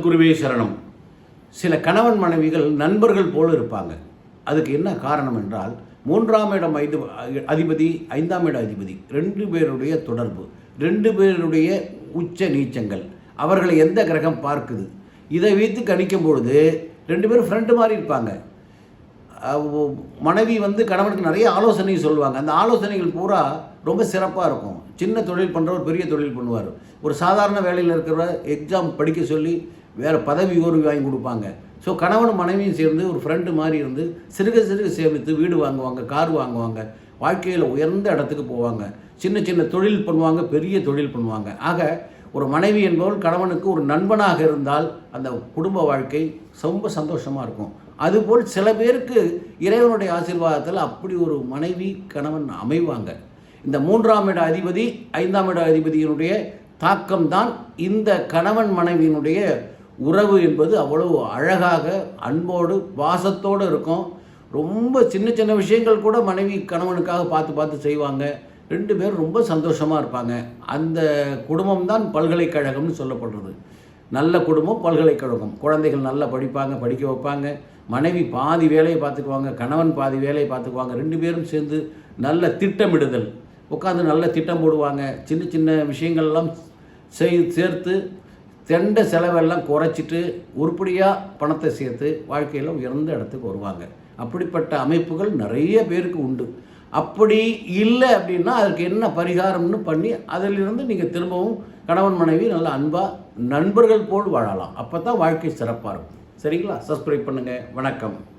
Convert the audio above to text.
குருவே சரணம். சில கணவன் மனைவிகள் நண்பர்கள் போல இருப்பாங்க. அதுக்கு என்ன காரணம் என்றால், 3ஆம் இடம் அதிபதி, 5ஆம் இட அதிபதி 2 பேருடைய தொடர்பு, 2 பேருடைய உச்ச நீச்சங்கள், அவர்களை எந்த கிரகம் பார்க்குது, இதை வைத்து கணிக்கும் பொழுது 2 பேரும் ஃப்ரெண்டு மாதிரி இருப்பாங்க. மனைவி கணவனுக்கு நிறைய ஆலோசனை சொல்லுவாங்க. அந்த ஆலோசனைகள் பூரா ரொம்ப சிறப்பாக இருக்கும். சின்ன தொழில் பண்ணுறவர் பெரிய தொழில் பண்ணுவார். ஒரு சாதாரண வேலையில் இருக்கிறவர் எக்ஸாம் படிக்க சொல்லி வேறு பதவி உயர்வு வாங்கி கொடுப்பாங்க. ஸோ கணவனும் மனைவியும் சேர்ந்து ஒரு ஃப்ரெண்டு மாதிரி இருந்து சிறுக சிறுக சேமித்து வீடு வாங்குவாங்க, கார் வாங்குவாங்க, வாழ்க்கையில் உயர்ந்த இடத்துக்கு போவாங்க. சின்ன சின்ன தொழில் பண்ணுவாங்க, பெரிய தொழில் பண்ணுவாங்க. ஆக ஒரு மனைவி என்பவள் கணவனுக்கு ஒரு நண்பனாக இருந்தால் அந்த குடும்ப வாழ்க்கை ரொம்ப சந்தோஷமாக இருக்கும். அதுபோல் சில பேருக்கு இறைவனுடைய ஆசீர்வாதத்தில் அப்படி ஒரு மனைவி கணவன் அமைவாங்க. இந்த 3ஆம் இட அதிபதி, 5ஆம் இட அதிபதியினுடைய தாக்கம்தான் இந்த கணவன் மனைவியினுடைய உறவு என்பது அவ்வளவு அழகாக, அன்போடு, பாசத்தோடு இருக்கும். ரொம்ப சின்ன சின்ன விஷயங்கள் கூட மனைவி கணவனுக்காக பார்த்து பார்த்து செய்வாங்க. 2 பேரும் ரொம்ப சந்தோஷமாக இருப்பாங்க. அந்த குடும்பம் தான் பல்கலைக்கழகம்னு சொல்லப்படுறது. நல்ல குடும்பம் பல்கலைக்கழகம். குழந்தைகள் நல்லா படிப்பாங்க, படிக்க வைப்பாங்க. மனைவி பாதி வேலையை பார்த்துக்குவாங்க, கணவன் பாதி வேலையை பார்த்துக்குவாங்க. 2 பேரும் சேர்ந்து நல்ல திட்டமிடுதல், உட்காந்து நல்ல திட்டம் போடுவாங்க. சின்ன சின்ன விஷயங்கள்லாம் சேர்த்து தெண்ட செலவெல்லாம் குறைச்சிட்டு உருப்படியாக பணத்தை சேர்த்து வாழ்க்கையில் உயர்ந்த இடத்துக்கு வருவாங்க. அப்படிப்பட்ட அமைப்புகள் நிறைய பேருக்கு உண்டு. அப்படி இல்லை அப்படின்னா அதற்கு என்ன பரிகாரம்னு பண்ணி அதிலிருந்து நீங்கள் திரும்பவும் கணவன் மனைவி நல்ல அன்பாக நண்பர்கள் போல் வாழலாம். அப்போ தான் வாழ்க்கை சிறப்பாக இருக்கும். சரிங்களா? சப்ஸ்கிரைப் பண்ணுங்கள். வணக்கம்.